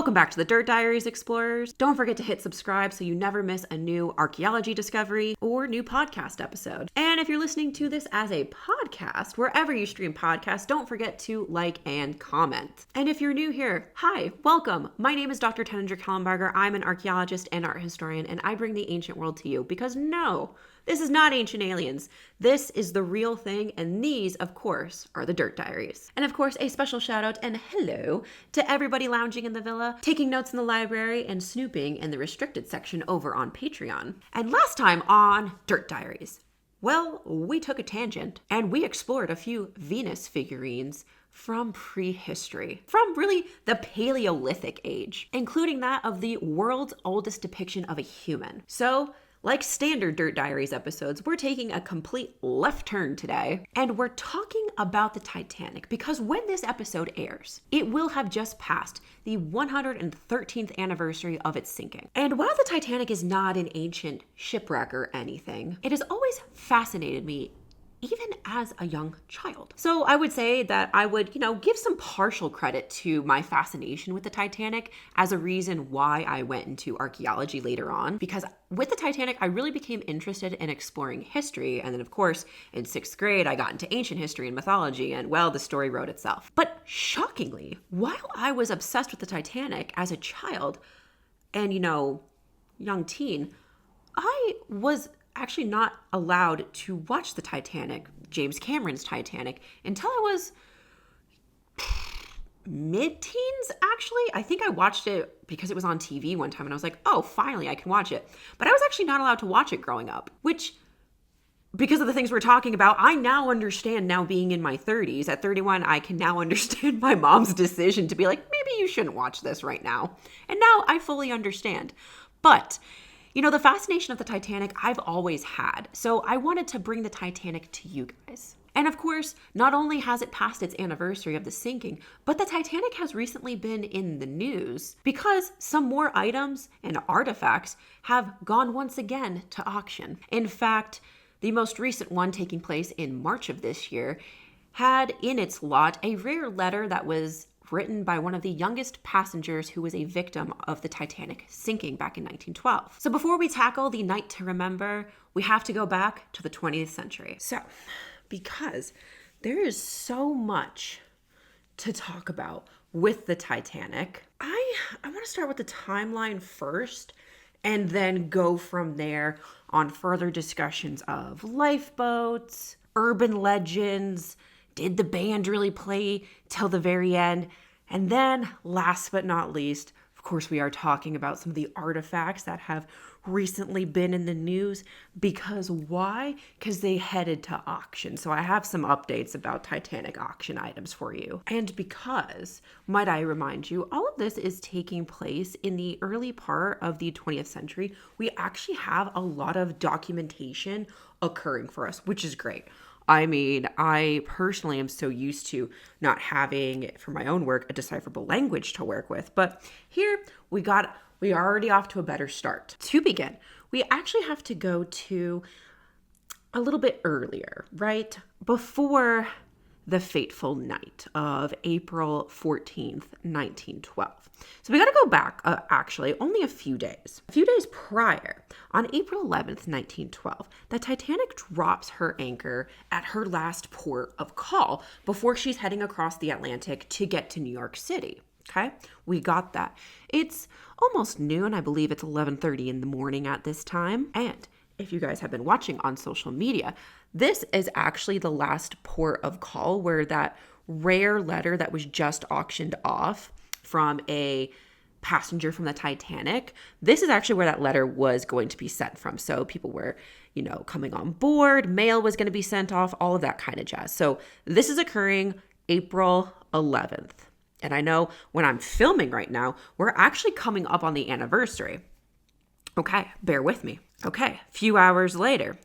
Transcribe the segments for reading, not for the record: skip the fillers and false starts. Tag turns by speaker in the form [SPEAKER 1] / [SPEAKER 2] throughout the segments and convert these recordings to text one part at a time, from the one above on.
[SPEAKER 1] Welcome back to the Dirt Diaries, explorers. Don't forget to hit subscribe so you never miss a new archaeology discovery or new podcast episode. And if you're listening to this as a podcast, wherever you stream podcasts, don't forget to like and comment. And if you're new here, hi, welcome. My name is Dr. Teninger Kellenberger. I'm an archaeologist and art historian, and I bring the ancient world to you because no, this is not ancient aliens. This is the real thing, and these, of course, are the Dirt Diaries. And of course, a special shout out and hello to everybody lounging in the villa, taking notes in the library, and snooping in the restricted section over on Patreon. And last time on Dirt Diaries, well, we took a tangent and we explored a few Venus figurines from prehistory, from really the Paleolithic age, including that of the world's oldest depiction of a human. So, like standard Dirt Diaries episodes, we're taking a complete left turn today, and we're talking about the Titanic because when this episode airs, it will have just passed the 113th anniversary of its sinking. And while the Titanic is not an ancient shipwreck or anything, it has always fascinated me even as a young child. So I would say that I would, give some partial credit to my fascination with the Titanic as a reason why I went into archaeology later on, because with the Titanic, I really became interested in exploring history. And then of course, in 6th grade, I got into ancient history and mythology, and well, the story wrote itself. But shockingly, while I was obsessed with the Titanic as a child and, young teen, I was actually not allowed to watch the Titanic, James Cameron's Titanic, until I was mid-teens, actually. I think I watched it because it was on TV one time and I was like, oh, finally I can watch it. But I was actually not allowed to watch it growing up, which, because of the things we're talking about, I now understand, now being in my 30s. At 31, I can now understand my mom's decision to be like, maybe you shouldn't watch this right now. And now I fully understand. But the fascination of the Titanic I've always had, so I wanted to bring the Titanic to you guys. And of course, not only has it passed its anniversary of the sinking, but the Titanic has recently been in the news because some more items and artifacts have gone once again to auction. In fact, the most recent one taking place in March of this year had in its lot a rare letter that was written by one of the youngest passengers who was a victim of the Titanic sinking back in 1912. So before we tackle the night to remember, we have to go back to the 20th century. So, because there is so much to talk about with the Titanic, I want to start with the timeline first and then go from there on further discussions of lifeboats, urban legends. Did the band really play till the very end? And then, last but not least, of course, we are talking about some of the artifacts that have recently been in the news. Because why? Because they headed to auction. So I have some updates about Titanic auction items for you. And because, might I remind you, all of this is taking place in the early part of the 20th century. We actually have a lot of documentation occurring for us, which is great. I mean, I personally am so used to not having, for my own work, a decipherable language to work with. But here we are already off to a better start. To begin, we actually have to go to a little bit earlier, right? Before the fateful night of April 14th, 1912. So we got to go back, actually, only a few days. A few days prior, on April 11th, 1912, the Titanic drops her anchor at her last port of call before she's heading across the Atlantic to get to New York City. Okay, we got that. It's almost noon. I believe it's 11:30 in the morning at this time. And if you guys have been watching on social media, this is actually the last port of call where that rare letter that was just auctioned off from a passenger from the Titanic, this is actually where that letter was going to be sent from. So people were, coming on board, mail was going to be sent off, all of that kind of jazz. So this is occurring April 11th. And I know when I'm filming right now, we're actually coming up on the anniversary. Okay, bear with me. Okay, a few hours later,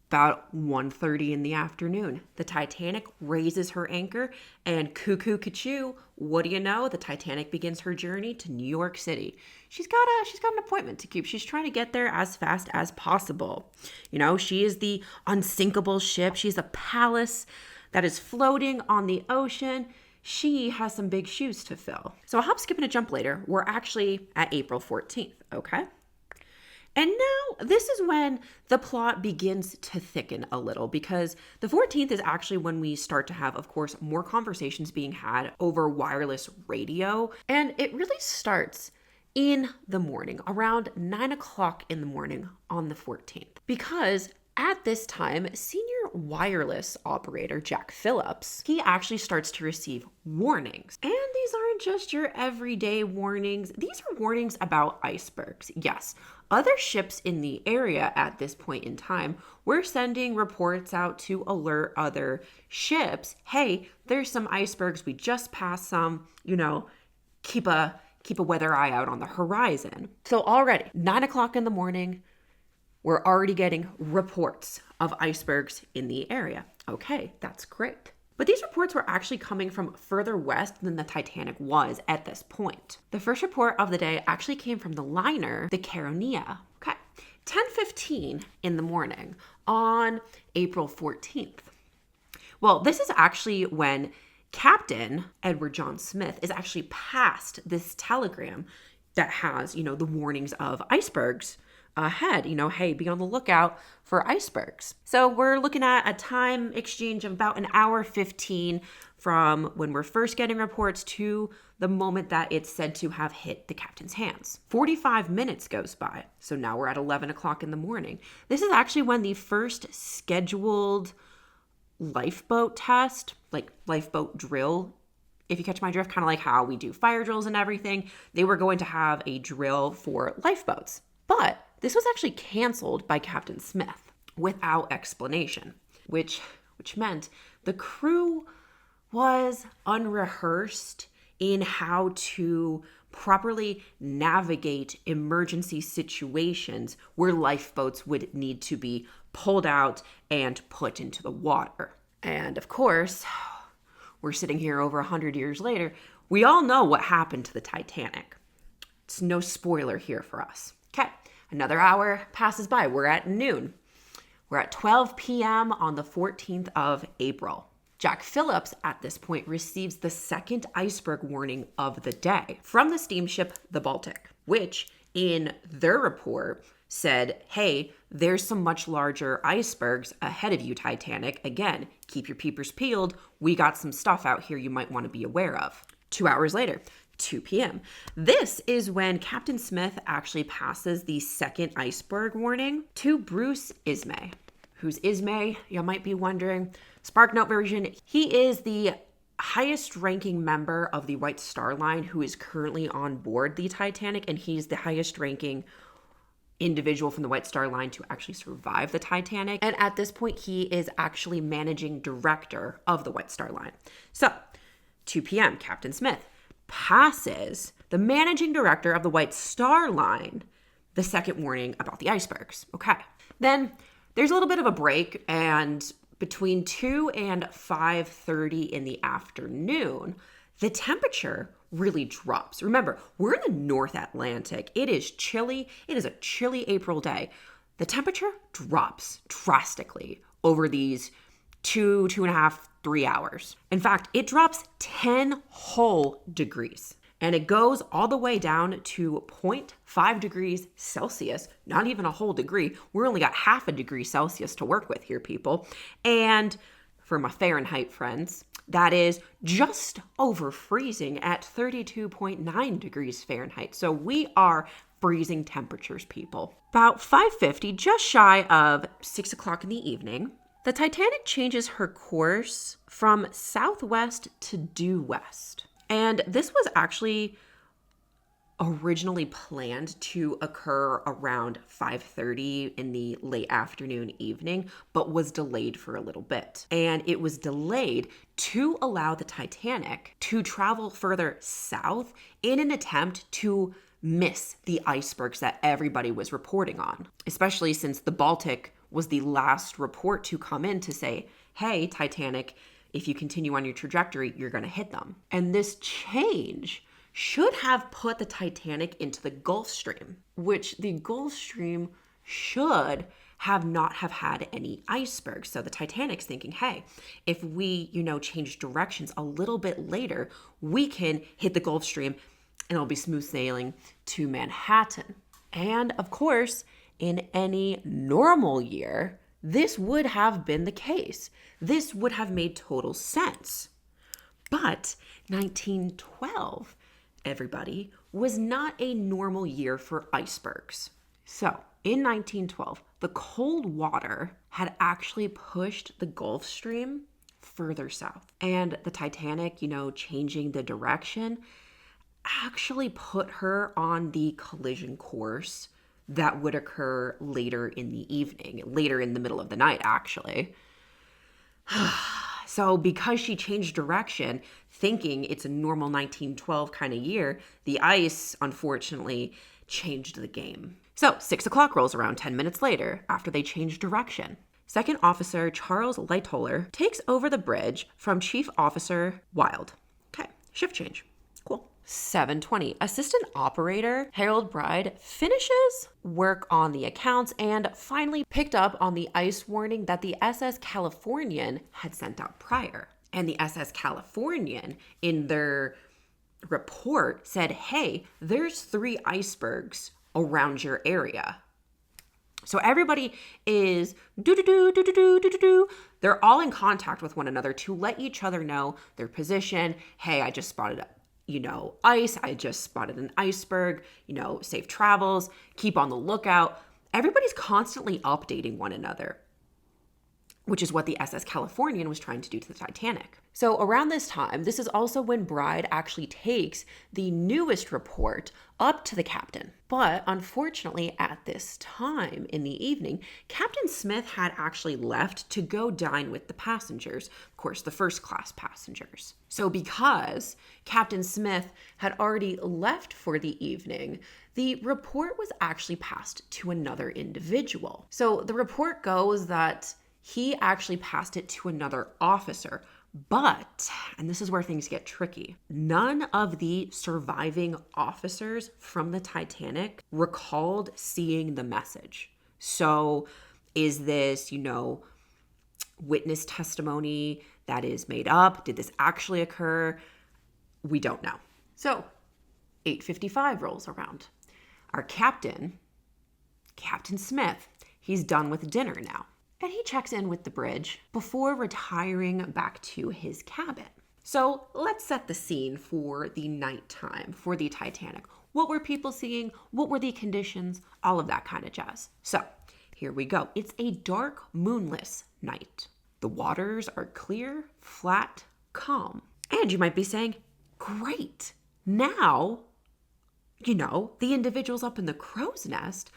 [SPEAKER 1] about 1:30 in the afternoon, the Titanic raises her anchor and cuckoo cuckoo, what do you know? The Titanic begins her journey to New York City. She's got an appointment to keep. She's trying to get there as fast as possible. She is the unsinkable ship. She's a palace that is floating on the ocean. she has some big shoes to fill. So a hop, skip, and a jump later, we're actually at April 14th, okay? And now this is when the plot begins to thicken a little, because the 14th is actually when we start to have, of course, more conversations being had over wireless radio. And it really starts in the morning, around 9 o'clock in the morning on the 14th, because at this time, senior wireless operator Jack Phillips, he actually starts to receive warnings. And these aren't just your everyday warnings. These are warnings about icebergs. Yes, other ships in the area at this point in time were sending reports out to alert other ships. Hey, there's some icebergs. We just passed some, keep a weather eye out on the horizon. So already 9 o'clock in the morning, we're already getting reports of icebergs in the area. Okay, that's great. But these reports were actually coming from further west than the Titanic was at this point. The first report of the day actually came from the liner, the Caronia. Okay, 10:15 in the morning on April 14th. Well, this is actually when Captain Edward John Smith is actually passed this telegram that has, the warnings of icebergs ahead, hey, be on the lookout for icebergs. So we're looking at a time exchange of about an hour 15 from when we're first getting reports to the moment that it's said to have hit the captain's hands. 45 minutes goes by. So now we're at 11 o'clock in the morning. This is actually when the first scheduled lifeboat test, like lifeboat drill, if you catch my drift, kind of like how we do fire drills and everything, they were going to have a drill for lifeboats. But this was actually canceled by Captain Smith without explanation, which meant the crew was unrehearsed in how to properly navigate emergency situations where lifeboats would need to be pulled out and put into the water. And of course, we're sitting here over 100 years later. We all know what happened to the Titanic. It's no spoiler here for us. Okay. Another hour passes by. We're at noon. We're at 12 p.m. on the 14th of April. Jack Phillips at this point receives the second iceberg warning of the day from the steamship the Baltic, which in their report said, hey, there's some much larger icebergs ahead of you, Titanic. Again, keep your peepers peeled. We got some stuff out here you might want to be aware of. 2 hours later, 2 p.m. This is when Captain Smith actually passes the second iceberg warning to Bruce Ismay. Who's Ismay? You might be wondering. SparkNote version, he is the highest ranking member of the White Star Line who is currently on board the Titanic, and he's the highest ranking individual from the White Star Line to actually survive the Titanic. And at this point, he is actually managing director of the White Star Line. So, 2 p.m., Captain Smith passes the managing director of the White Star Line the second warning about the icebergs. Okay. Then there's a little bit of a break, and between 2 and 5:30 in the afternoon, the temperature really drops. Remember, we're in the North Atlantic. It is chilly. It is a chilly April day. The temperature drops drastically over these 2.5, 3 hours. In fact, it drops 10 whole degrees. And it goes all the way down to 0.5 degrees Celsius, not even a whole degree. We're only got half a degree Celsius to work with here, people. And for my Fahrenheit friends, that is just over freezing at 32.9 degrees Fahrenheit. So we are freezing temperatures, people. About 5:50, just shy of 6 o'clock in the evening, the Titanic changes her course from southwest to due west. And this was actually originally planned to occur around 5:30 in the late afternoon, evening, but was delayed for a little bit. And it was delayed to allow the Titanic to travel further south in an attempt to miss the icebergs that everybody was reporting on, especially since the Baltic was the last report to come in to say, hey, Titanic, if you continue on your trajectory, you're going to hit them. And this change should have put the Titanic into the Gulf Stream, which the Gulf Stream should have not have had any icebergs. So the Titanic's thinking, hey, if we, change directions a little bit later, we can hit the Gulf Stream and it'll be smooth sailing to Manhattan. And of course, in any normal year, this would have been the case. This would have made total sense. But 1912, everybody, was not a normal year for icebergs. So in 1912, the cold water had actually pushed the Gulf Stream further south. And the Titanic, changing the direction, actually put her on the collision course that would occur later in the evening, later in the middle of the night, actually. So because she changed direction, thinking it's a normal 1912 kind of year, the ice, unfortunately, changed the game. So 6 o'clock rolls around 10 minutes later, after they changed direction. Second Officer Charles Lightoller takes over the bridge from Chief Officer Wild. Okay, shift change. Cool. 7:20. Assistant Operator Harold Bride finishes work on the accounts and finally picked up on the ice warning that the SS Californian had sent out prior. And the SS Californian, in their report, said, hey, there's 3 icebergs around your area. So everybody is do-do-do. They're all in contact with one another to let each other know their position. Hey, I just spotted ice. I just spotted an iceberg, safe travels, keep on the lookout. Everybody's constantly updating one another, which is what the SS Californian was trying to do to the Titanic. So around this time, this is also when Bride actually takes the newest report up to the captain. But unfortunately, at this time in the evening, Captain Smith had actually left to go dine with the passengers, of course, the first class passengers. So because Captain Smith had already left for the evening, the report was actually passed to another individual. So the report goes that he actually passed it to another officer. But, and this is where things get tricky, none of the surviving officers from the Titanic recalled seeing the message. So is this, witness testimony that is made up? Did this actually occur? We don't know. So 8:55 rolls around. Our Captain Smith, he's done with dinner now. And he checks in with the bridge before retiring back to his cabin. So let's set the scene for the nighttime, for the Titanic. What were people seeing? What were the conditions? All of that kind of jazz. So here we go. It's a dark, moonless night. The waters are clear, flat, calm. And you might be saying, great. Now, the individuals up in the crow's nest,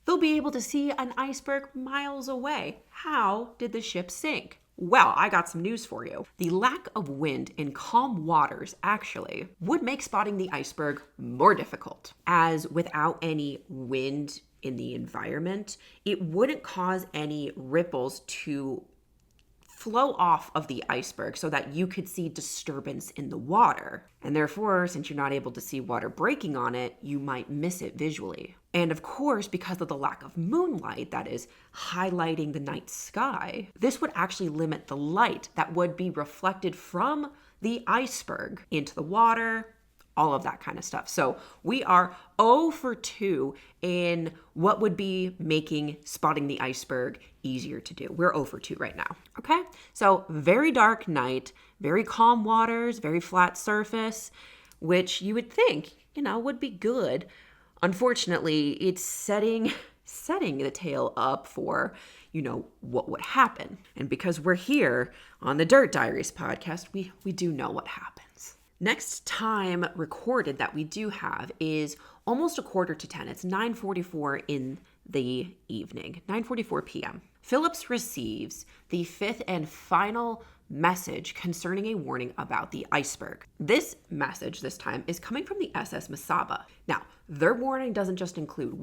[SPEAKER 1] they'll be able to see an iceberg miles away. How did the ship sink? Well, I got some news for you. The lack of wind in calm waters actually would make spotting the iceberg more difficult, as without any wind in the environment, it wouldn't cause any ripples to flow off of the iceberg so that you could see disturbance in the water. And therefore, since you're not able to see water breaking on it, you might miss it visually. And of course, because of the lack of moonlight that is highlighting the night sky, this would actually limit the light that would be reflected from the iceberg into the water, all of that kind of stuff. So we are 0 for 2 in what would be making spotting the iceberg easier to do. We're 0 for 2 right now. Okay. So very dark night, very calm waters, very flat surface, which you would think, would be good. Unfortunately, it's setting the tale up for, what would happen. And because we're here on the Dirt Diaries podcast, we do know what happens. Next time recorded that we do have is almost 9:45. It's 9:44 in the evening, 9:44 p.m. Phillips receives the 5th and final message concerning a warning about the iceberg. This message this time is coming from the SS Mesaba. Now, their warning doesn't just include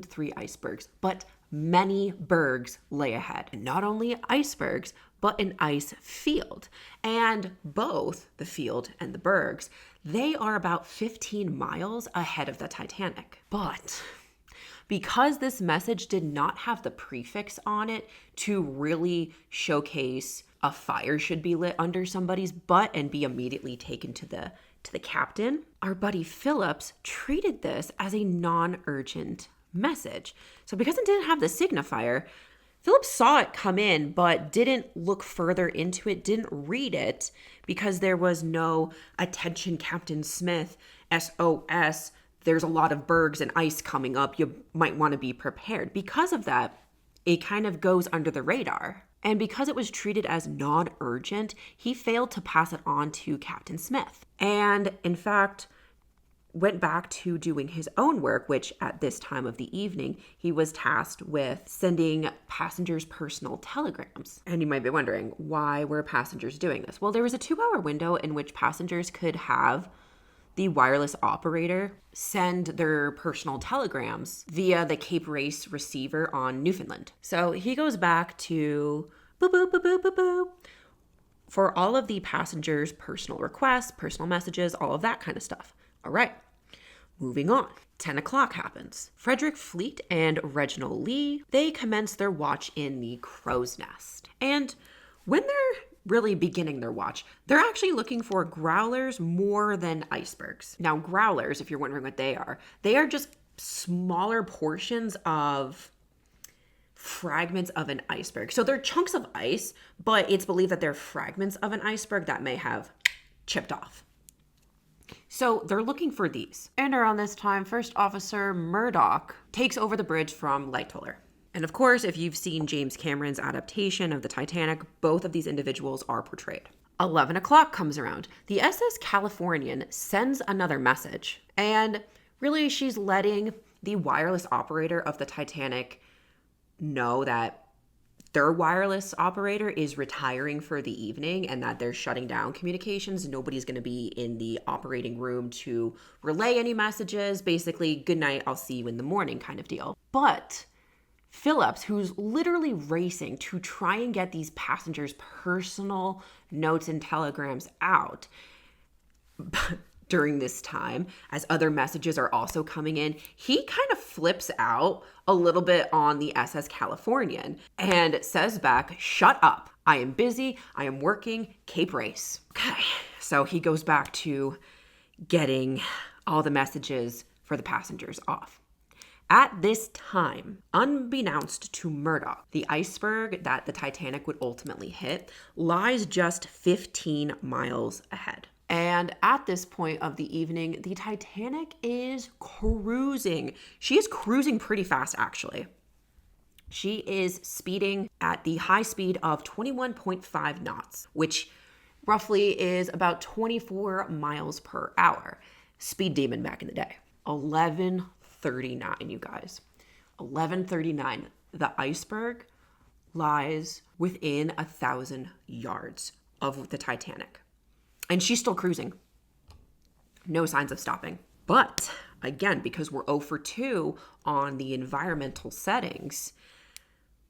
[SPEAKER 1] 3 icebergs, but many bergs lay ahead. And not only icebergs, but an ice field. And both the field and the bergs, they are about 15 miles ahead of the Titanic. But Because this message did not have the prefix on it to really showcase a fire should be lit under somebody's butt and be immediately taken to the captain, our buddy Phillips treated this as a non-urgent message. So because it didn't have the signifier, Phillips saw it come in, but didn't look further into it, didn't read it, because there was no "Attention, Captain Smith, SOS, there's a lot of bergs and ice coming up, you might want to be prepared." Because of that, it kind of goes under the radar. And because it was treated as non-urgent, he failed to pass it on to Captain Smith. And in fact, went back to doing his own work, which at this time of the evening, he was tasked with sending passengers personal telegrams. And you might be wondering, why were passengers doing this? Well, there was a 2-hour window in which passengers could have the wireless operator send their personal telegrams via the Cape Race receiver on Newfoundland. So he goes back to boop, boop, boop, boop, boop, boop, for all of the passengers' personal requests, personal messages, all of that kind of stuff. All right, moving on. 10 o'clock happens. Frederick Fleet and Reginald Lee, they commence their watch in the Crow's Nest. And when they're really beginning their watch, they're actually looking for growlers more than icebergs. Now, growlers, if you're wondering what they are just smaller portions of fragments of an iceberg. So they're chunks of ice, but it's believed that they're fragments of an iceberg that may have chipped off. So they're looking for these. And around this time, First Officer Murdoch takes over the bridge from Lightoller. And of course, if you've seen James Cameron's adaptation of the Titanic, both of these individuals are portrayed. 11 o'clock comes around. The SS Californian sends another message. And really, she's letting the wireless operator of the Titanic know that their wireless operator is retiring for the evening and that they're shutting down communications. Nobody's going to be in the operating room to relay any messages. Basically, good night, I'll see you in the morning kind of deal. But Phillips, who's literally racing to try and get these passengers' personal notes and telegrams out during this time, as other messages are also coming in, he kind of flips out a little bit on the SS Californian and says back, "Shut up. I am busy. I am working. Cape Race." Okay, so he goes back to getting all the messages for the passengers off. At this time, unbeknownst to Murdoch, the iceberg that the Titanic would ultimately hit lies just 15 miles ahead. And at this point of the evening, the Titanic is cruising. She is cruising pretty fast, actually. She is speeding at the high speed of 21.5 knots, which roughly is about 24 miles per hour. Speed demon back in the day. 11:39, you guys. 11:39. The iceberg lies within 1,000 yards of the Titanic. And she's still cruising. No signs of stopping. But again, because we're 0 for 2 on the environmental settings,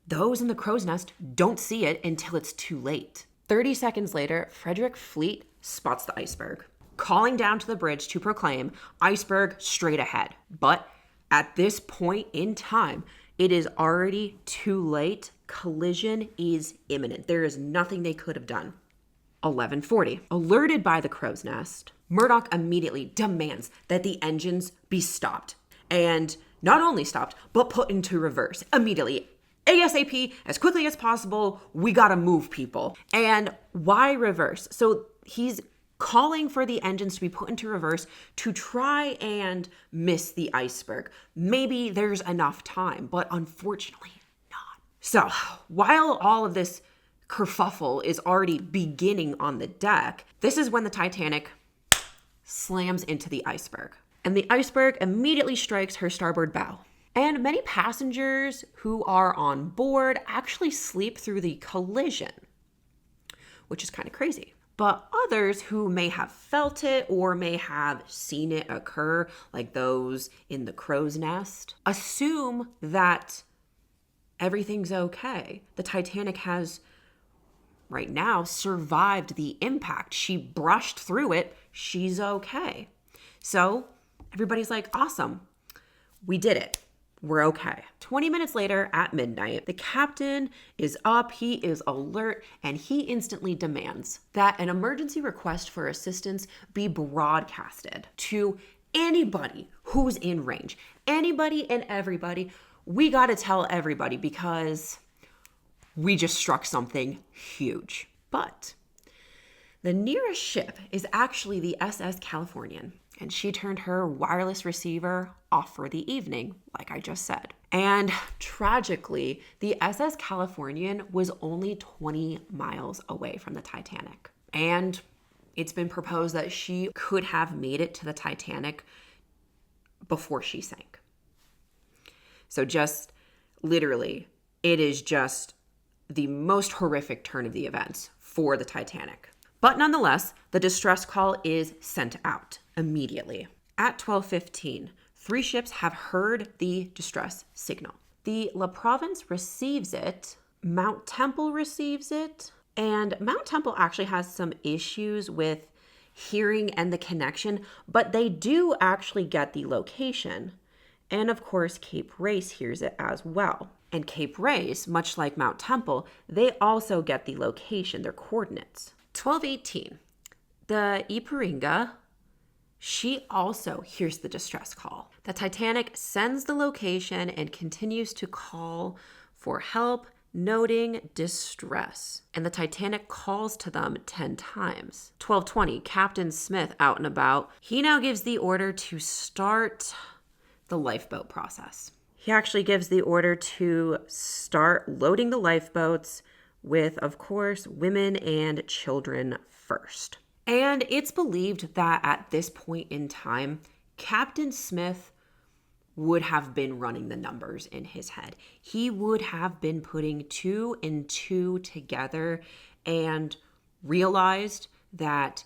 [SPEAKER 1] those in the crow's nest don't see it until it's too late. 30 seconds later, Frederick Fleet spots the iceberg, calling down to the bridge to proclaim, "Iceberg straight ahead." But at this point in time, it is already too late. Collision is imminent. There is nothing they could have done. 11:40. Alerted by the crow's nest, Murdoch immediately demands that the engines be stopped. And not only stopped, but put into reverse immediately. ASAP, as quickly as possible, we gotta move, people. And why reverse? So he's calling for the engines to be put into reverse to try and miss the iceberg. Maybe there's enough time, but unfortunately not. So while all of this kerfuffle is already beginning on the deck, this is when the Titanic slams into the iceberg. And the iceberg immediately strikes her starboard bow. And many passengers who are on board actually sleep through the collision, which is kind of crazy. But others who may have felt it or may have seen it occur, like those in the crow's nest, assume that everything's okay. The Titanic has right now survived the impact. She brushed through it. She's okay. So everybody's like, awesome. We did it. we're okay. 20 minutes later at midnight, the captain is up, he is alert, and he instantly demands that an emergency request for assistance be broadcasted to anybody who's in range. Anybody and everybody. We got to tell everybody because we just struck something huge. But the nearest ship is actually the SS Californian, and she turned her wireless receiver off for the evening, like I just said. And tragically, the SS Californian was only 20 miles away from the Titanic. And it's been proposed that she could have made it to the Titanic before she sank. So just literally, it is just the most horrific turn of the events for the Titanic. But nonetheless, the distress call is sent out immediately. At 12:15, 3 ships have heard the distress signal. The La Provence receives it, Mount Temple receives it, and Mount Temple actually has some issues with hearing and the connection, but they do actually get the location. And of course, Cape Race hears it as well. And Cape Race, much like Mount Temple, they also get the location, their coordinates. 12:18, the Ipiringa, she also hears the distress call. The Titanic sends the location and continues to call for help, noting distress. And the Titanic calls to them 10 times. 12:20, Captain Smith out and about. He now gives the order to start the lifeboat process. He actually gives the order to start loading the lifeboats with, of course, women and children first. And it's believed that at this point in time, Captain Smith would have been running the numbers in his head. He would have been putting 2 and 2 together and realized that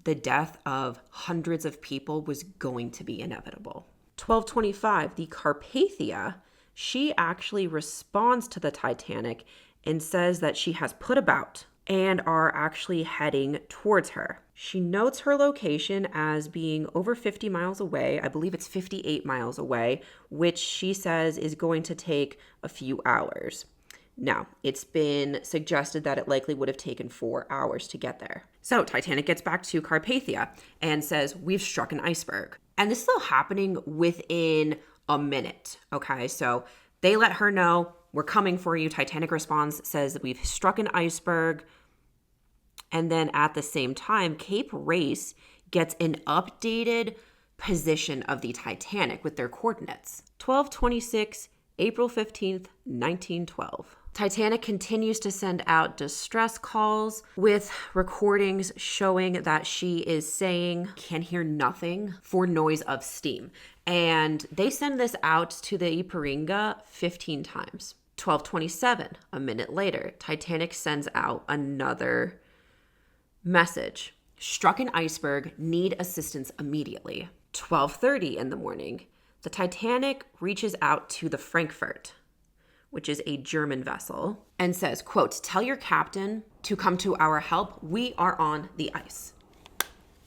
[SPEAKER 1] the death of hundreds of people was going to be inevitable. 12:25, the Carpathia, she actually responds to the Titanic and says that she has put about and are actually heading towards her. She notes her location as being over 50 miles away. I believe it's 58 miles away, which she says is going to take a few hours. Now, it's been suggested that it likely would have taken 4 hours to get there. So Titanic gets back to Carpathia and says, we've struck an iceberg. And this is all happening within a minute, okay? So they let her know, we're coming for you. Titanic responds, says that we've struck an iceberg. And then at the same time, Cape Race gets an updated position of the Titanic with their coordinates. 12:26, April 15th, 1912. Titanic continues to send out distress calls with recordings showing that she is saying, can hear nothing for noise of steam. And they send this out to the Ipiringa 15 times. 12:27, a minute later, Titanic sends out another message. Struck an iceberg, need assistance immediately. 12:30 in the morning, the Titanic reaches out to the Frankfurt, which is a German vessel, and says, quote, tell your captain to come to our help. We are on the ice.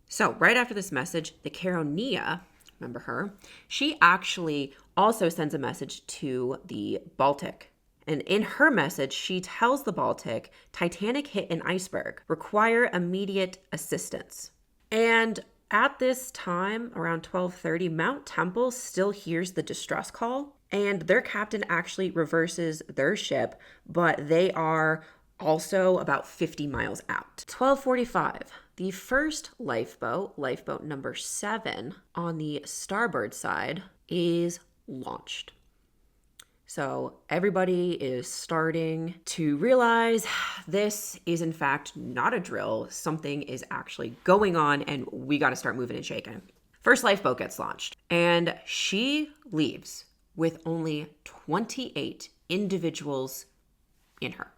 [SPEAKER 1] So right after this message, the Caronia, remember her, she actually also sends a message to the Baltic. And in her message, she tells the Baltic, Titanic hit an iceberg, require immediate assistance. And at this time, around 12:30, Mount Temple still hears the distress call, and their captain actually reverses their ship, but they are also about 50 miles out. 12:45, the first lifeboat, lifeboat number 7 on the starboard side, is launched. So everybody is starting to realize this is in fact not a drill. Something is actually going on and we got to start moving and shaking. First lifeboat gets launched and she leaves with only 28 individuals in her.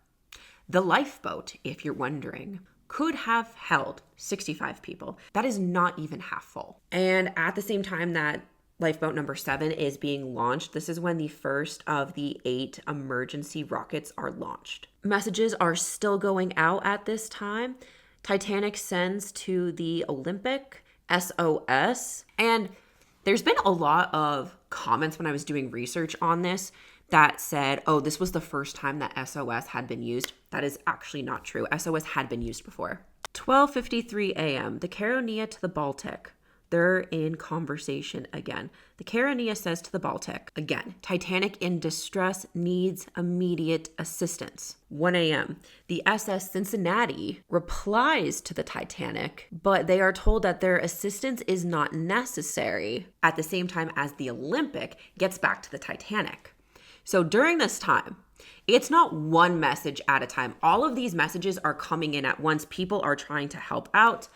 [SPEAKER 1] The lifeboat, if you're wondering, could have held 65 people. That is not even half full. And at the same time that lifeboat number 7 is being launched, this is when the first of the 8 emergency rockets are launched. Messages are still going out at this time. Titanic sends to the Olympic SOS, and there's been a lot of comments when I was doing research on this that said, oh, this was the first time that SOS had been used. That is actually not true. SOS had been used before. 12:53 a.m., the Caronia to the Baltic. They're in conversation again. The Caronia says to the Baltic, again, Titanic in distress needs immediate assistance. 1 a.m., the SS Cincinnati replies to the Titanic, but they are told that their assistance is not necessary at the same time as the Olympic gets back to the Titanic. So during this time, it's not one message at a time. All of these messages are coming in at once. People are trying to help out.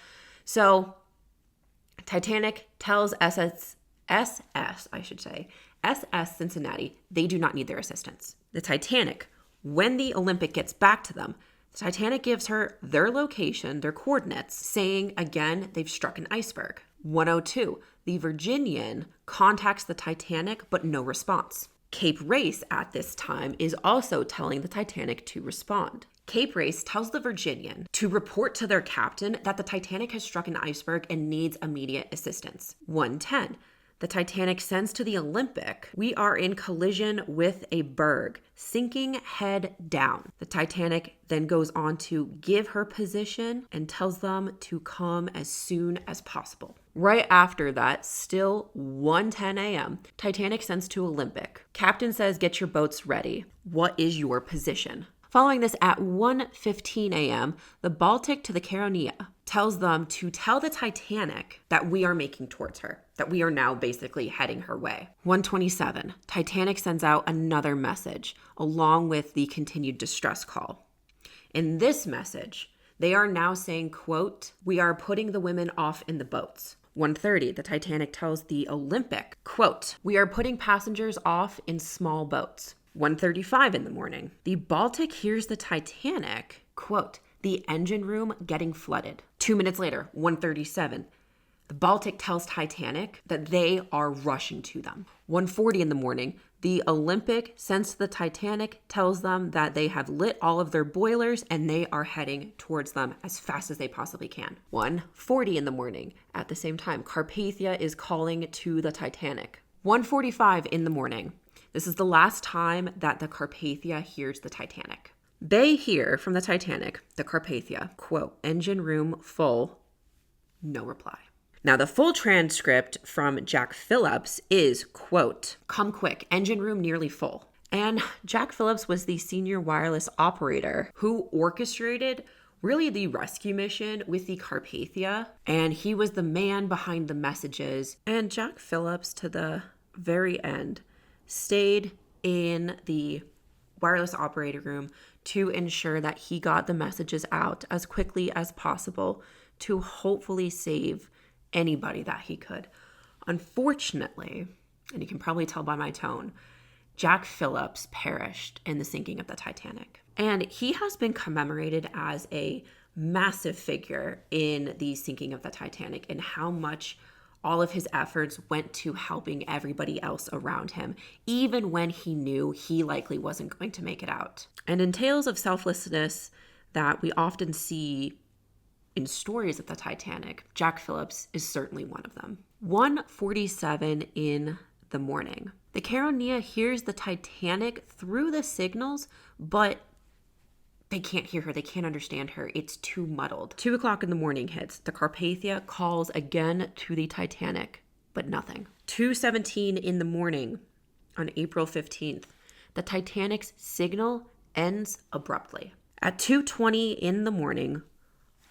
[SPEAKER 1] So Titanic tells SS Cincinnati they do not need their assistance. The Titanic, when the Olympic gets back to them, the Titanic gives her their location, their coordinates, saying again they've struck an iceberg. 1:02, the Virginian contacts the Titanic, but no response. Cape Race at this time is also telling the Titanic to respond. Cape Race tells the Virginian to report to their captain that the Titanic has struck an iceberg and needs immediate assistance. 1:10, the Titanic sends to the Olympic, we are in collision with a berg, sinking head down. The Titanic then goes on to give her position and tells them to come as soon as possible. Right after that, still 1:10 a.m., Titanic sends to Olympic. Captain says, get your boats ready. What is your position? Following this, at 1:15 a.m., the Baltic to the Caronia tells them to tell the Titanic that we are making towards her, that we are now basically heading her way. 1:27, Titanic sends out another message along with the continued distress call. In this message, they are now saying, quote, we are putting the women off in the boats. 1:30, the Titanic tells the Olympic, quote, we are putting passengers off in small boats. 1:35 in the morning, the Baltic hears the Titanic, quote, the engine room getting flooded. 2 minutes later, 1:37, the Baltic tells Titanic that they are rushing to them. 1:40 in the morning, the Olympic sends to the Titanic, tells them that they have lit all of their boilers and they are heading towards them as fast as they possibly can. 1:40 in the morning, at the same time, Carpathia is calling to the Titanic. 1:45 in the morning, this is the last time that the Carpathia hears the Titanic. They hear from the Titanic, the Carpathia, quote, engine room full, no reply. Now, the full transcript from Jack Phillips is, quote, come quick, engine room nearly full. And Jack Phillips was the senior wireless operator who orchestrated really the rescue mission with the Carpathia. And he was the man behind the messages. And Jack Phillips, to the very end, stayed in the wireless operator room to ensure that he got the messages out as quickly as possible to hopefully save anybody that he could. Unfortunately, and you can probably tell by my tone, Jack Phillips perished in the sinking of the Titanic. And he has been commemorated as a massive figure in the sinking of the Titanic and how much all of his efforts went to helping everybody else around him, even when he knew he likely wasn't going to make it out. And in tales of selflessness that we often see in stories of the Titanic, Jack Phillips is certainly one of them. 1:47 in the morning. The Caronia hears the Titanic through the signals, but they can't hear her. They can't understand her. It's too muddled. 2 o'clock in the morning hits. The Carpathia calls again to the Titanic, but nothing. 2:17 in the morning on April 15th, the Titanic's signal ends abruptly. At 2:20 in the morning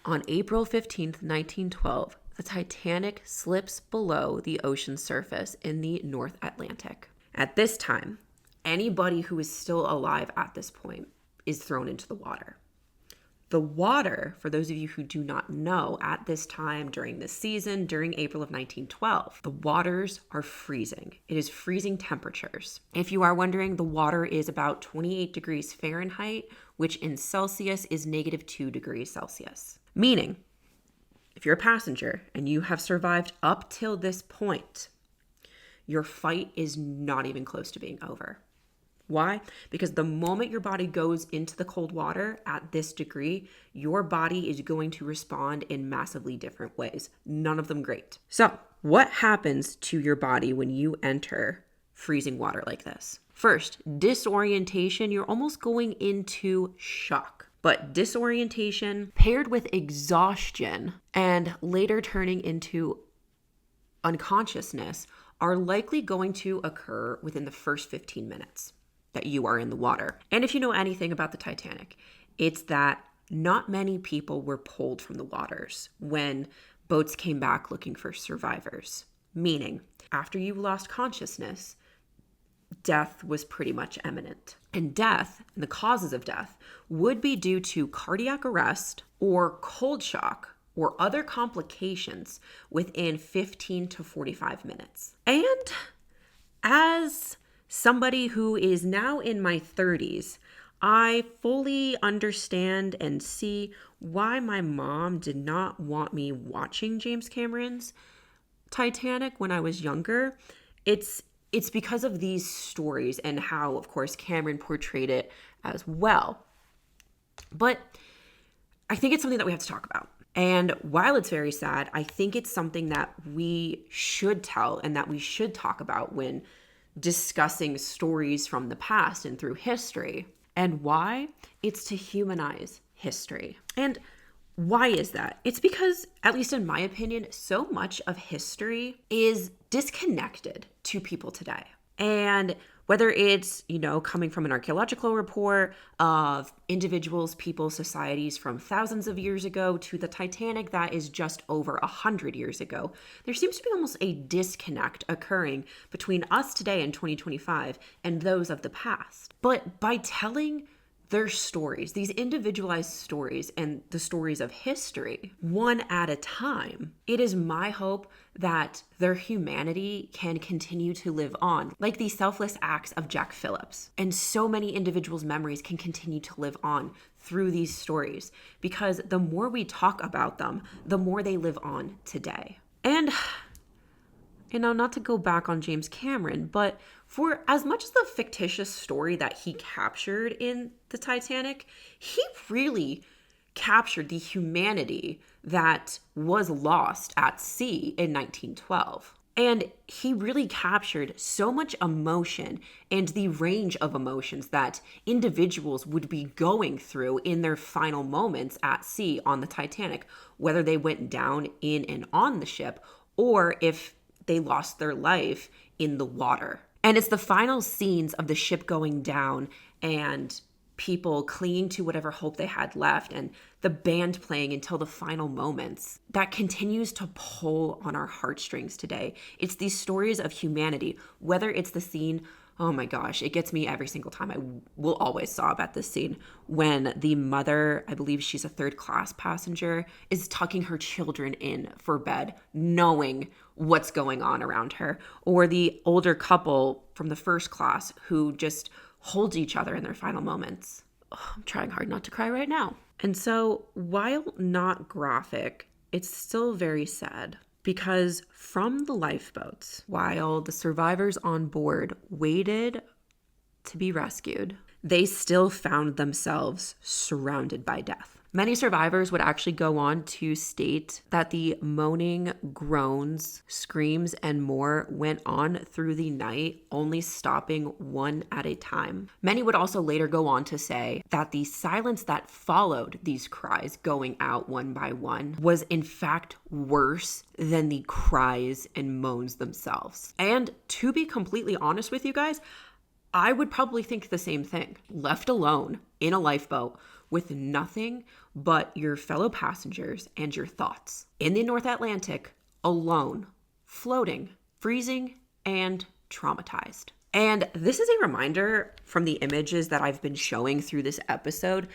[SPEAKER 1] on April 15th, 1912, the Titanic slips below the ocean surface in the North Atlantic. At this time, anybody who is still alive at this point is thrown into the water. The water, for those of you who do not know, at this time during this season, during April of 1912, the waters are freezing. It is freezing temperatures. If you are wondering, the water is about 28 degrees Fahrenheit, which in Celsius is -2 degrees Celsius. Meaning, if you're a passenger and you have survived up till this point, your fight is not even close to being over. Why? Because the moment your body goes into the cold water at this degree, your body is going to respond in massively different ways. None of them great. So, what happens to your body when you enter freezing water like this. First, disorientation, you're almost going into shock. But disorientation paired with exhaustion and later turning into unconsciousness are likely going to occur within the first 15 minutes that you are in the water. And if you know anything about the Titanic, it's that not many people were pulled from the waters when boats came back looking for survivors. Meaning, after you lost consciousness, death was pretty much imminent. And death, and the causes of death, would be due to cardiac arrest or cold shock or other complications within 15 to 45 minutes. And as somebody who is now in my 30s, I fully understand and see why my mom did not want me watching James Cameron's Titanic when I was younger. It's because of these stories and how, of course, Cameron portrayed it as well. But I think it's something that we have to talk about. And while it's very sad, I think it's something that we should tell and that we should talk about when discussing stories from the past and through history. And why? It's to humanize history. And why is that? It's because, at least in my opinion, so much of history is disconnected to people today. And whether it's, coming from an archaeological report of individuals, people, societies from thousands of years ago to the Titanic that is just over 100 years ago, there seems to be almost a disconnect occurring between us today in 2025 and those of the past. But by telling their stories, these individualized stories and the stories of history, one at a time, it is my hope that their humanity can continue to live on, like the selfless acts of Jack Phillips. And so many individuals' memories can continue to live on through these stories, because the more we talk about them, the more they live on today. And not to go back on James Cameron, but for as much as the fictitious story that he captured in the Titanic, he really captured the humanity that was lost at sea in 1912. And he really captured so much emotion and the range of emotions that individuals would be going through in their final moments at sea on the Titanic, whether they went down in and on the ship or if they lost their life in the water. And it's the final scenes of the ship going down and people clinging to whatever hope they had left and the band playing until the final moments that continues to pull on our heartstrings today. It's these stories of humanity, whether it's the scene, oh my gosh, it gets me every single time. I will always sob at this scene when the mother, I believe she's a third class passenger, is tucking her children in for bed, knowing what's going on around her. Or the older couple from the first class who just holds each other in their final moments. Oh, I'm trying hard not to cry right now. And so while not graphic, it's still very sad. Because from the lifeboats, while the survivors on board waited to be rescued, they still found themselves surrounded by death. Many survivors would actually go on to state that the moaning, groans, screams, and more went on through the night, only stopping one at a time. Many would also later go on to say that the silence that followed these cries going out one by one was in fact worse than the cries and moans themselves. And to be completely honest with you guys, I would probably think the same thing. Left alone in a lifeboat with nothing but your fellow passengers and your thoughts. In the North Atlantic, alone, floating, freezing, and traumatized. And this is a reminder from the images that I've been showing through this episode,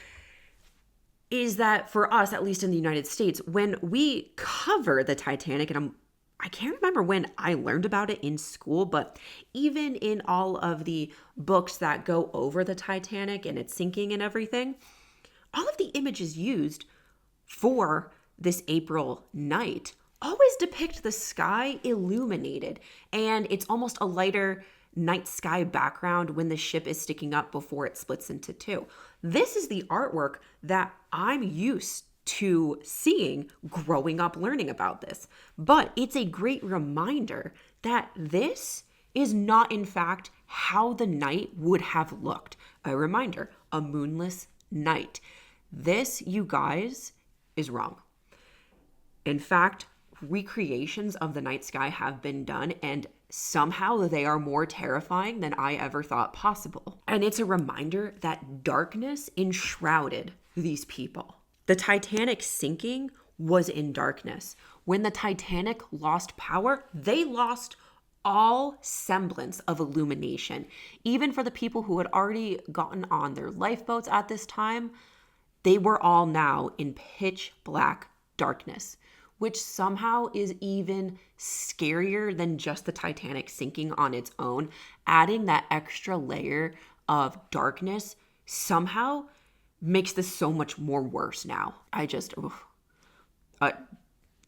[SPEAKER 1] is that for us, at least in the United States, when we cover the Titanic, and I can't remember when I learned about it in school, but even in all of the books that go over the Titanic and its sinking and everything, all of the images used for this April night always depict the sky illuminated, and it's almost a lighter night sky background when the ship is sticking up before it splits into two. This is the artwork that I'm used to seeing growing up learning about this. But it's a great reminder that this is not, in fact, how the night would have looked. A reminder, a moonless night. This, you guys, is wrong. In fact, recreations of the night sky have been done, and somehow they are more terrifying than I ever thought possible. And it's a reminder that darkness enshrouded these people. The Titanic sinking was in darkness. When the Titanic lost power, they lost all semblance of illumination. Even for the people who had already gotten on their lifeboats at this time, they were all now in pitch black darkness, which somehow is even scarier than just the Titanic sinking on its own. Adding that extra layer of darkness somehow makes this so much more worse now.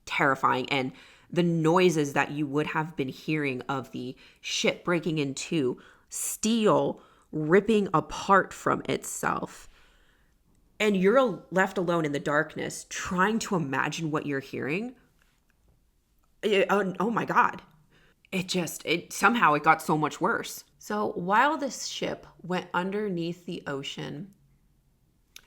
[SPEAKER 1] Terrifying. And the noises that you would have been hearing of the ship breaking in two, steel ripping apart from itself, and you're left alone in the darkness trying to imagine what you're hearing. Oh my God. Somehow it got so much worse. So while this ship went underneath the ocean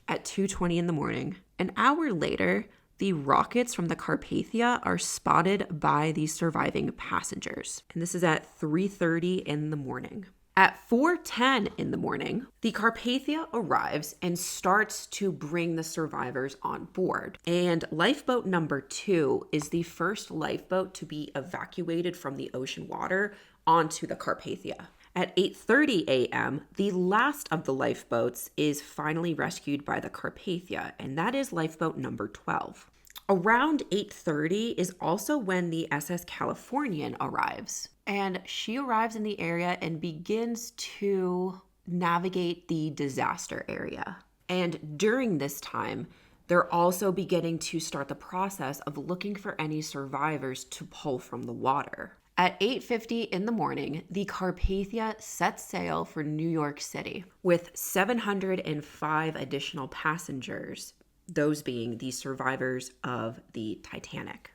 [SPEAKER 1] at 2:20 in the morning, an hour later, the rockets from the Carpathia are spotted by the surviving passengers. And this is at 3:30 in the morning. At 4:10 in the morning, the Carpathia arrives and starts to bring the survivors on board. And lifeboat number 2 is the first lifeboat to be evacuated from the ocean water onto the Carpathia. At 8:30 a.m., the last of the lifeboats is finally rescued by the Carpathia, and that is lifeboat number 12. Around 8:30 is also when the SS Californian arrives. And she arrives in the area and begins to navigate the disaster area. And during this time, they're also beginning to start the process of looking for any survivors to pull from the water. At 8:50 in the morning, the Carpathia sets sail for New York City with 705 additional passengers, those being the survivors of the Titanic,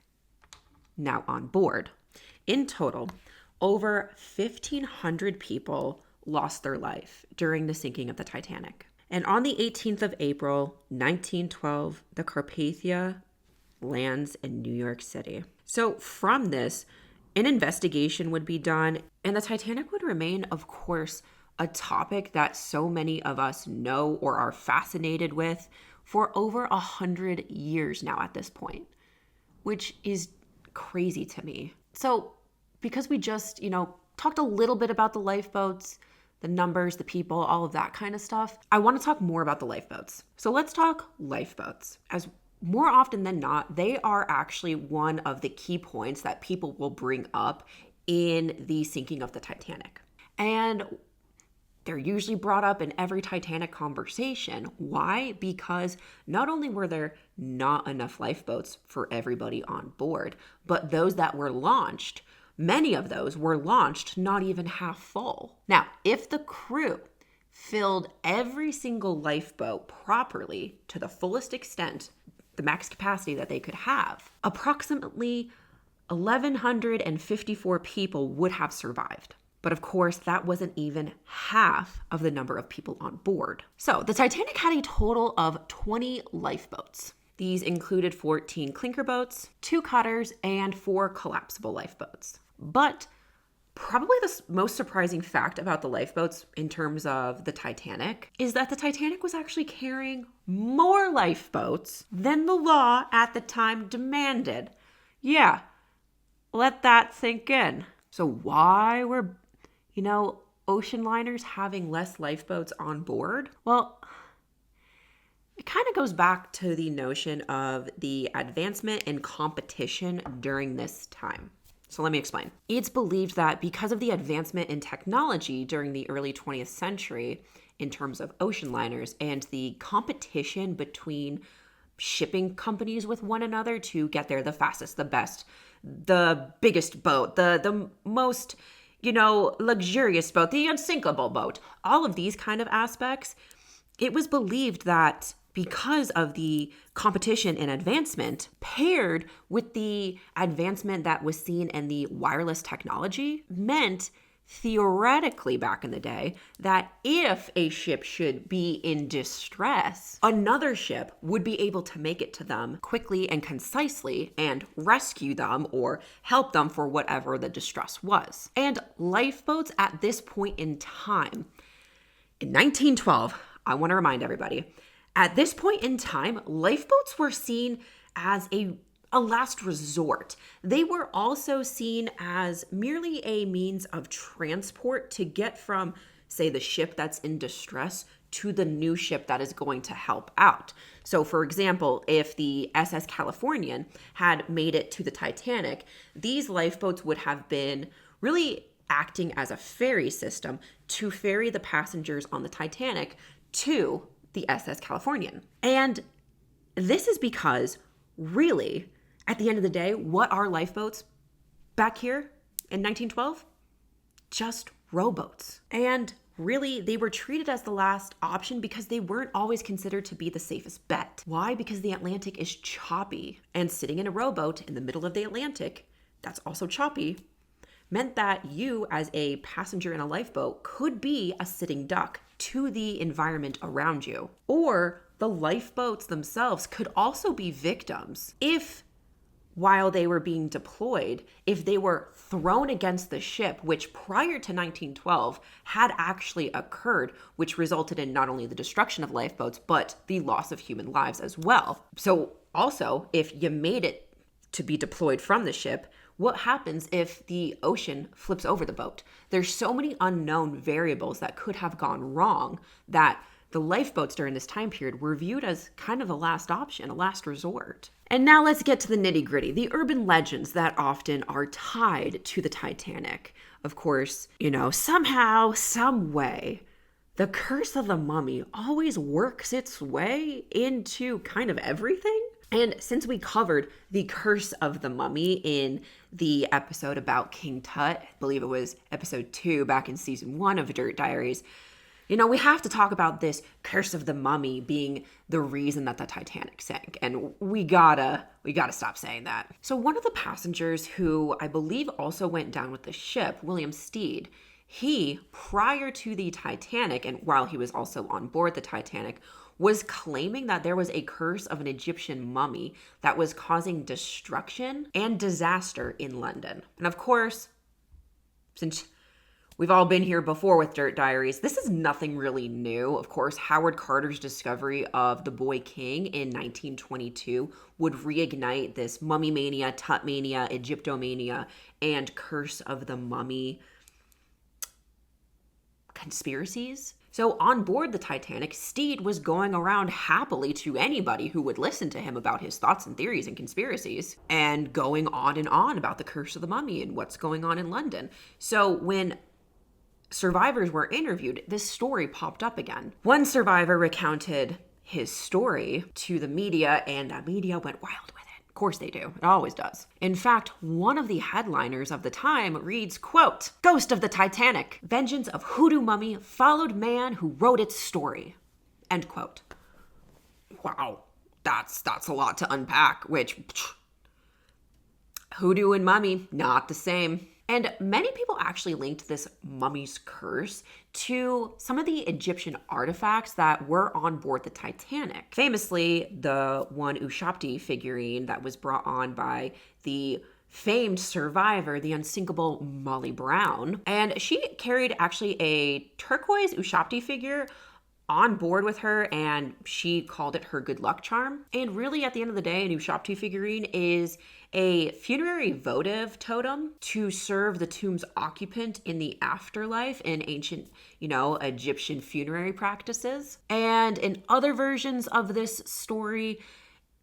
[SPEAKER 1] now on board. In total, over 1,500 people lost their life during the sinking of the Titanic. And on the 18th of April, 1912, the Carpathia lands in New York City. So from this, an investigation would be done, and the Titanic would remain, of course, a topic that so many of us know or are fascinated with for over 100 years now at this point, which is crazy to me. So because we just, talked a little bit about the lifeboats, the numbers, the people, all of that kind of stuff, I want to talk more about the lifeboats. So let's talk lifeboats. As more often than not, they are actually one of the key points that people will bring up in the sinking of the Titanic. And they're usually brought up in every Titanic conversation. Why? Because not only were there not enough lifeboats for everybody on board, but those that were launched, many of those were launched not even half full. Now, if the crew filled every single lifeboat properly to the fullest extent, the max capacity that they could have, approximately 1,154 people would have survived. But of course, that wasn't even half of the number of people on board. So the Titanic had a total of 20 lifeboats. These included 14 clinker boats, 2 cutters, and 4 collapsible lifeboats. But probably the most surprising fact about the lifeboats in terms of the Titanic is that the Titanic was actually carrying more lifeboats than the law at the time demanded. Yeah, let that sink in. So why were, ocean liners having less lifeboats on board? Well, it kind of goes back to the notion of the advancement in competition during this time. So let me explain. It's believed that because of the advancement in technology during the early 20th century in terms of ocean liners and the competition between shipping companies with one another to get there the fastest, the best, the biggest boat, the most, luxurious boat, the unsinkable boat, all of these kind of aspects, it was believed that because of the competition and advancement paired with the advancement that was seen in the wireless technology meant theoretically back in the day that if a ship should be in distress, another ship would be able to make it to them quickly and concisely and rescue them or help them for whatever the distress was. And lifeboats at this point in time, in 1912, I want to remind everybody, at this point in time, lifeboats were seen as a last resort. They were also seen as merely a means of transport to get from, say, the ship that's in distress to the new ship that is going to help out. So, for example, if the SS Californian had made it to the Titanic, these lifeboats would have been really acting as a ferry system to ferry the passengers on the Titanic to the SS Californian. And this is because, really, at the end of the day, what are lifeboats back here in 1912? Just rowboats. And really, they were treated as the last option because they weren't always considered to be the safest bet. Why? Because the Atlantic is choppy. And sitting in a rowboat in the middle of the Atlantic, that's also choppy, meant that you, as a passenger in a lifeboat, could be a sitting duck to the environment around you. Or the lifeboats themselves could also be victims if, while they were being deployed, if they were thrown against the ship, which prior to 1912 had actually occurred, which resulted in not only the destruction of lifeboats, but the loss of human lives as well. So also, if you made it to be deployed from the ship, what happens if the ocean flips over the boat? There's so many unknown variables that could have gone wrong that the lifeboats during this time period were viewed as kind of a last option, a last resort. And now let's get to the nitty-gritty, the urban legends that often are tied to the Titanic. Of course, somehow, some way, the curse of the mummy always works its way into kind of everything. And since we covered the curse of the mummy in the episode about King Tut, I believe it was episode 2 back in season 1 of Dirt Diaries, we have to talk about this curse of the mummy being the reason that the Titanic sank. And we gotta stop saying that. So one of the passengers who I believe also went down with the ship, William Stead, he, prior to the Titanic, and while he was also on board the Titanic, was claiming that there was a curse of an Egyptian mummy that was causing destruction and disaster in London. And of course, since we've all been here before with Dirt Diaries, this is nothing really new. Of course, Howard Carter's discovery of the Boy King in 1922 would reignite this mummy mania, Tut mania, Egyptomania, and curse of the mummy conspiracies. So on board the Titanic, Stead was going around happily to anybody who would listen to him about his thoughts and theories and conspiracies, and going on and on about the curse of the mummy and what's going on in London. So when survivors were interviewed, this story popped up again. One survivor recounted his story to the media, and the media went wild with it. Of course they do. It always does. In fact, one of the headliners of the time reads, quote, "Ghost of the Titanic, vengeance of hoodoo mummy followed man who wrote its story." End quote. Wow, that's a lot to unpack, which hoodoo and mummy, not the same. And many people actually linked this mummy's curse to some of the Egyptian artifacts that were on board the Titanic. Famously, the one Ushabti figurine that was brought on by the famed survivor, the unsinkable Molly Brown. And she carried actually a turquoise Ushabti figure on board with her, and she called it her good luck charm. And really, at the end of the day, an Ushabti figurine is a funerary votive totem to serve the tomb's occupant in the afterlife in ancient, Egyptian funerary practices. And in other versions of this story,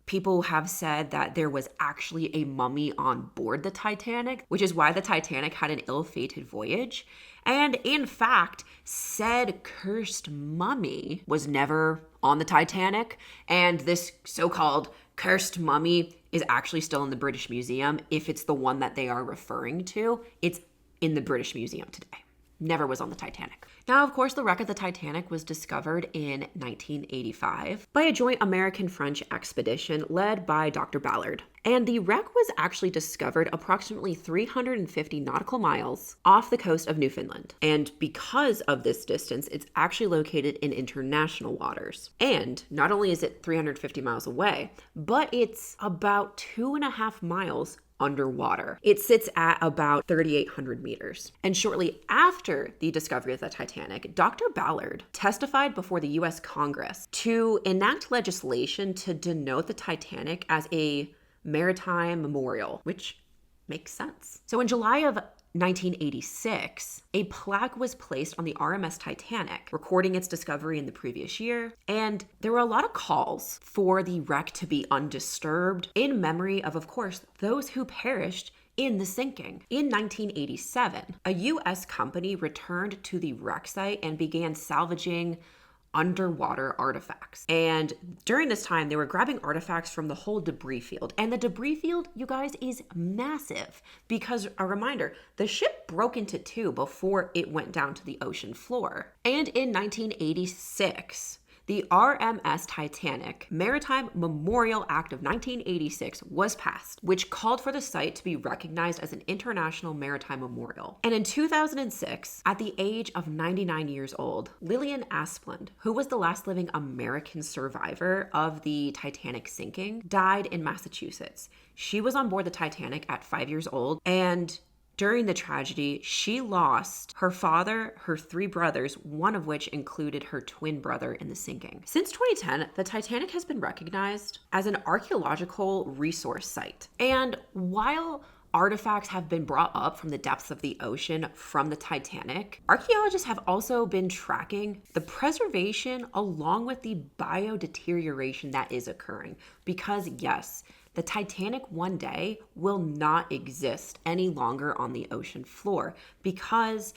[SPEAKER 1] people have said that there was actually a mummy on board the Titanic, which is why the Titanic had an ill-fated voyage. And in fact, said cursed mummy was never on the Titanic, and this so-called cursed mummy is actually still in the British Museum. If it's the one that they are referring to, it's in the British Museum today. never was on the Titanic. Now, of course, the wreck of the Titanic was discovered in 1985 by a joint American-French expedition led by Dr. Ballard. And the wreck was actually discovered approximately 350 nautical miles off the coast of Newfoundland. And because of this distance, it's actually located in international waters. And not only is it 350 miles away, but it's about 2.5 miles underwater. It sits at about 3,800 meters. And shortly after the discovery of the Titanic, Dr. Ballard testified before the US Congress to enact legislation to denote the Titanic as a maritime memorial, which makes sense. So in July of 1986, a plaque was placed on the RMS Titanic, recording its discovery in the previous year, and there were a lot of calls for the wreck to be undisturbed in memory of course, those who perished in the sinking. In 1987, a U.S. company returned to the wreck site and began salvaging underwater artifacts. And during this time, they were grabbing artifacts from the whole debris field. And the debris field, you guys, is massive because, a reminder, the ship broke into two before it went down to the ocean floor. And in 1986, the RMS Titanic Maritime Memorial Act of 1986 was passed, which called for the site to be recognized as an international maritime memorial. And in 2006, at the age of 99 years old, Lillian Asplund, who was the last living American survivor of the Titanic sinking, died in Massachusetts. She was on board the Titanic at 5 years old, and during the tragedy, she lost her father, her 3 brothers, one of which included her twin brother in the sinking. Since 2010, the Titanic has been recognized as an archaeological resource site. And while artifacts have been brought up from the depths of the ocean from the Titanic, archaeologists have also been tracking the preservation along with the biodeterioration that is occurring. Because yes, the Titanic one day will not exist any longer on the ocean floor because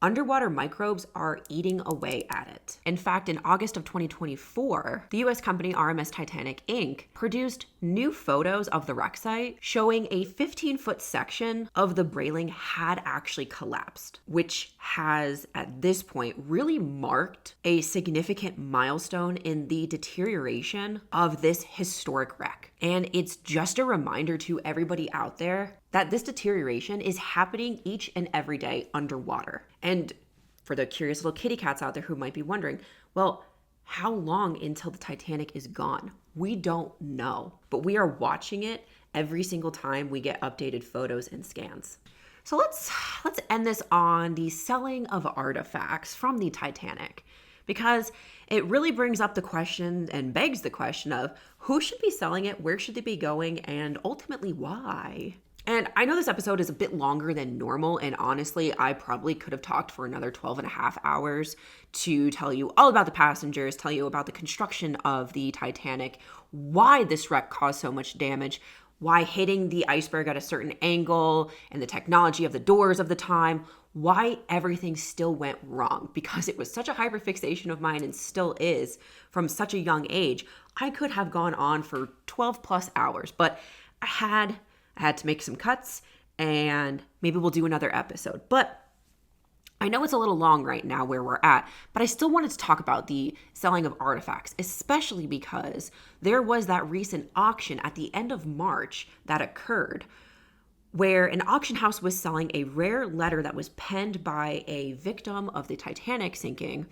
[SPEAKER 1] underwater microbes are eating away at it. In fact, in August of 2024, the US company RMS Titanic Inc. produced new photos of the wreck site showing a 15-foot section of the railing had actually collapsed, which has, at this point, really marked a significant milestone in the deterioration of this historic wreck. And it's just a reminder to everybody out there that this deterioration is happening each and every day underwater. And for the curious little kitty cats out there who might be wondering, well, how long until the Titanic is gone? We don't know, but we are watching it every single time we get updated photos and scans. So let's end this on the selling of artifacts from the Titanic, because it really brings up the question and begs the question of who should be selling it, where should they be going, and ultimately why? And I know this episode is a bit longer than normal, and honestly, I probably could have talked for another 12 and a half hours to tell you all about the passengers, tell you about the construction of the Titanic, why this wreck caused so much damage, why hitting the iceberg at a certain angle and the technology of the doors of the time, why everything still went wrong, because it was such a hyperfixation of mine and still is from such a young age. I could have gone on for 12 plus hours, but I had to make some cuts, and maybe we'll do another episode. But I know it's a little long right now where we're at, but I still wanted to talk about the selling of artifacts, especially because there was that recent auction at the end of March that occurred where an auction house was selling a rare letter that was penned by a victim of the Titanic sinking,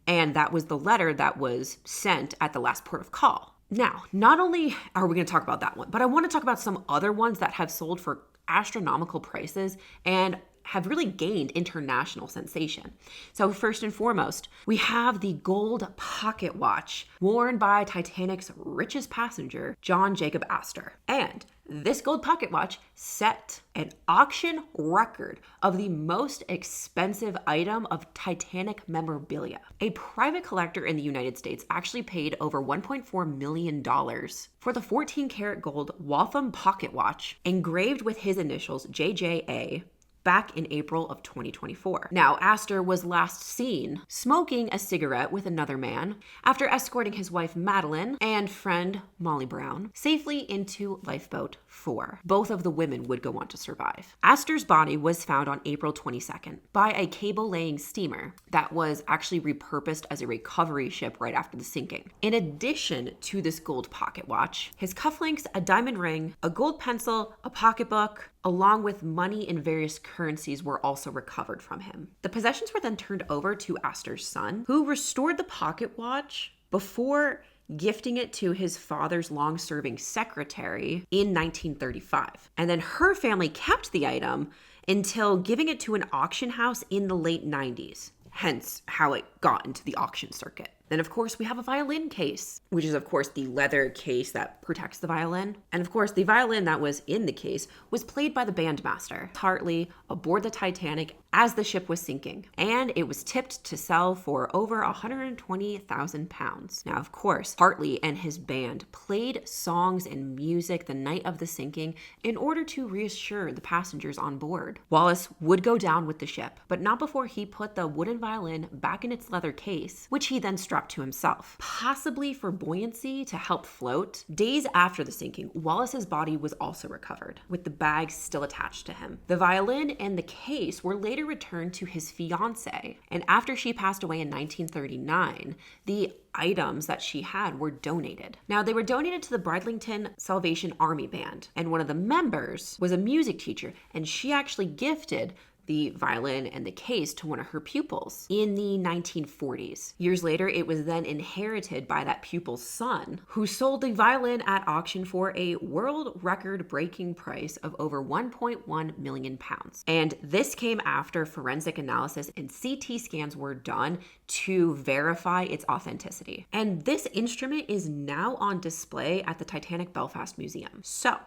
[SPEAKER 1] and that was the letter that was sent at the last port of call. Now, not only are we going to talk about that one, but I want to talk about some other ones that have sold for astronomical prices and have really gained international sensation. So first and foremost, we have the gold pocket watch worn by Titanic's richest passenger, John Jacob Astor. And this gold pocket watch set an auction record of the most expensive item of Titanic memorabilia. A private collector in the United States actually paid over $1.4 million for the 14-karat gold Waltham pocket watch engraved with his initials JJA, back in April of 2024. Now, Astor was last seen smoking a cigarette with another man after escorting his wife Madeline and friend Molly Brown safely into Lifeboat 4. Both of the women would go on to survive. Astor's body was found on April 22nd by a cable-laying steamer that was actually repurposed as a recovery ship right after the sinking. In addition to this gold pocket watch, his cufflinks, a diamond ring, a gold pencil, a pocketbook, along with money in various currencies were also recovered from him. The possessions were then turned over to Astor's son, who restored the pocket watch before gifting it to his father's long-serving secretary in 1935. And then her family kept the item until giving it to an auction house in the late 90s, hence how it got into the auction circuit. Then, of course, we have a violin case, which is, of course, the leather case that protects the violin. And, of course, the violin that was in the case was played by the bandmaster, Hartley, aboard the Titanic as the ship was sinking. And it was tipped to sell for over £120,000. Now, of course, Hartley and his band played songs and music the night of the sinking in order to reassure the passengers on board. Wallace would go down with the ship, but not before he put the wooden violin back in its leather case, which he then strapped to himself, possibly for buoyancy to help float. Days after the sinking, Wallace's body was also recovered, with the bag still attached to him. The violin and the case were later returned to his fiancée, and after she passed away in 1939, the items that she had were donated. Now, they were donated to the Bridlington Salvation Army Band, and one of the members was a music teacher, and she actually gifted the violin and the case to one of her pupils in the 1940s. Years later, it was then inherited by that pupil's son, who sold the violin at auction for a world record-breaking price of over 1.1 million pounds. And this came after forensic analysis and CT scans were done to verify its authenticity. And this instrument is now on display at the Titanic Belfast Museum. So,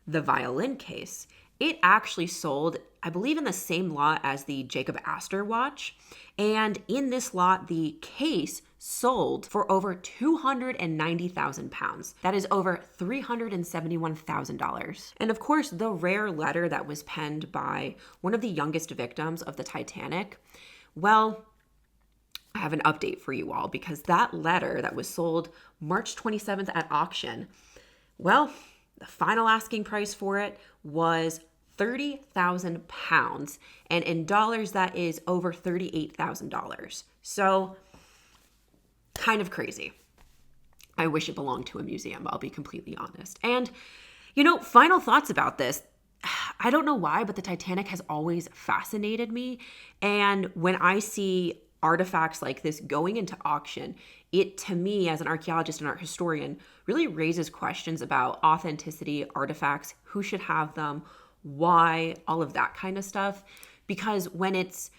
[SPEAKER 1] the violin case, it actually sold, I believe, in the same lot as the Jacob Astor watch. And in this lot, the case sold for over £290,000. That is over $371,000. And of course, the rare letter that was penned by one of the youngest victims of the Titanic, well, I have an update for you all, because that letter that was sold March 27th at auction, well, the final asking price for it was £30,000, and in dollars that is over $38,000. So kind of crazy. I wish it belonged to a museum, I'll be completely honest. And final thoughts about this. I don't know why, but the Titanic has always fascinated me, and when I see artifacts like this going into auction, it, to me, as an archaeologist and art historian, really raises questions about authenticity, artifacts, who should have them, why, all of that kind of stuff. Because when it's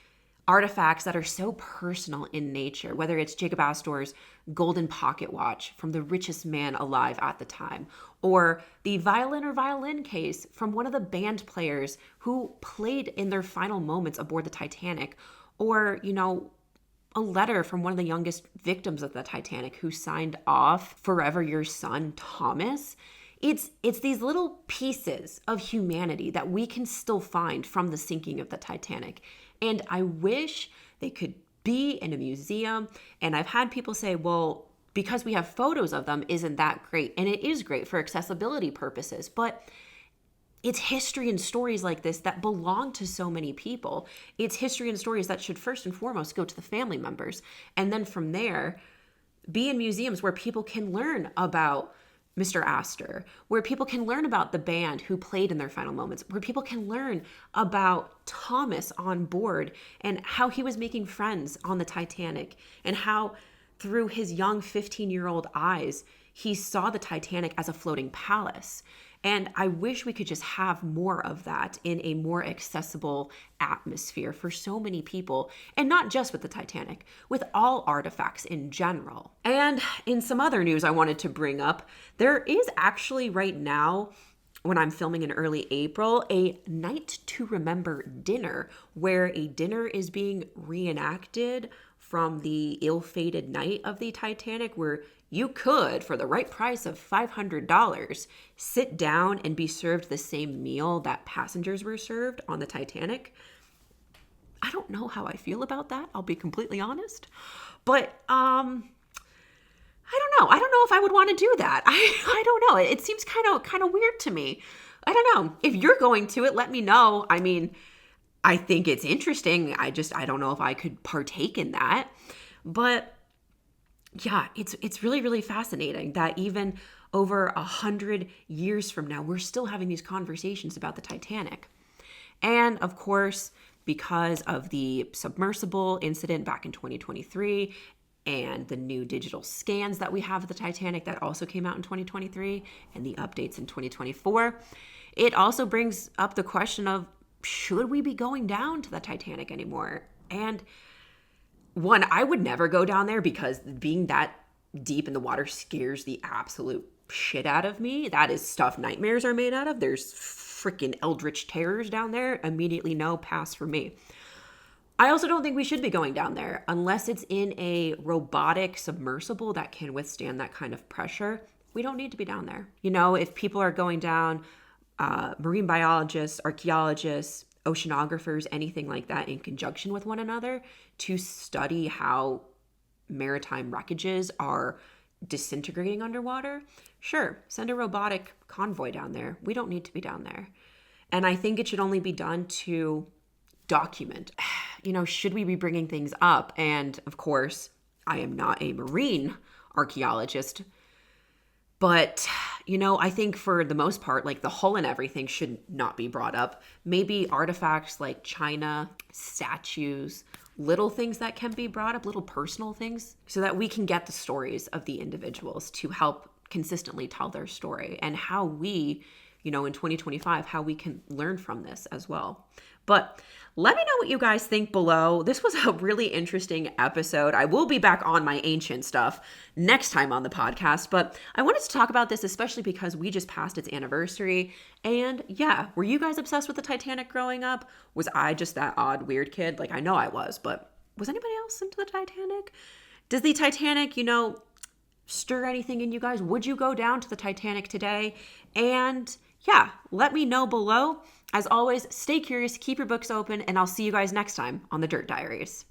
[SPEAKER 1] artifacts that are so personal in nature, whether it's Jacob Astor's golden pocket watch from the richest man alive at the time, or the violin case from one of the band players who played in their final moments aboard the Titanic, or, a letter from one of the youngest victims of the Titanic who signed off, "Forever your son, Thomas." It's these little pieces of humanity that we can still find from the sinking of the Titanic. And I wish they could be in a museum. And I've had people say, well, because we have photos of them, isn't that great? And it is great for accessibility purposes. But it's history and stories like this that belong to so many people. It's history and stories that should first and foremost go to the family members. And then from there, be in museums where people can learn about Mr. Astor, where people can learn about the band who played in their final moments, where people can learn about Thomas on board and how he was making friends on the Titanic, and how through his young 15-year-old eyes, he saw the Titanic as a floating palace. And I wish we could just have more of that in a more accessible atmosphere for so many people, and not just with the Titanic, with all artifacts in general. And in some other news I wanted to bring up, there is actually right now, when I'm filming in early April, a Night to Remember dinner, where a dinner is being reenacted from the ill-fated night of the Titanic, where you could, for the right price of $500, sit down and be served the same meal that passengers were served on the Titanic. I don't know how I feel about that, I'll be completely honest. But I don't know. I don't know if I would want to do that. I don't know. It seems kind of weird to me. I don't know. If you're going to it, let me know. I mean, I think it's interesting. I don't know if I could partake in that. But yeah, it's really, really fascinating that even over 100 years from now, we're still having these conversations about the Titanic. And of course, because of the submersible incident back in 2023 and the new digital scans that we have of the Titanic that also came out in 2023 and the updates in 2024, it also brings up the question of, should we be going down to the Titanic anymore? And one, I would never go down there because being that deep in the water scares the absolute shit out of me. That is stuff nightmares are made out of. There's freaking eldritch terrors down there. Immediately no, pass for me. I also don't think we should be going down there unless it's in a robotic submersible that can withstand that kind of pressure. We don't need to be down there. You know, if people are going down, marine biologists, archaeologists, oceanographers, anything like that in conjunction with one another to study how maritime wreckages are disintegrating underwater, sure, send a robotic convoy down there. We don't need to be down there. And I think it should only be done to document, you know, should we be bringing things up? And of course, I am not a marine archaeologist, but, you know, I think for the most part, like the hull and everything should not be brought up. Maybe artifacts like china, statues, little things that can be brought up, little personal things, so that we can get the stories of the individuals to help consistently tell their story and how we, you know, in 2025, how we can learn from this as well. But let me know what you guys think below. This was a really interesting episode. I will be back on my ancient stuff next time on the podcast, but I wanted to talk about this especially because we just passed its anniversary. And yeah, were you guys obsessed with the Titanic growing up? Was I just that odd, weird kid? Like, I know I was, but was anybody else into the Titanic? Does the Titanic, you know, stir anything in you guys? Would you go down to the Titanic today? And yeah, let me know below. As always, stay curious, keep your books open, and I'll see you guys next time on the Dirt Diaries.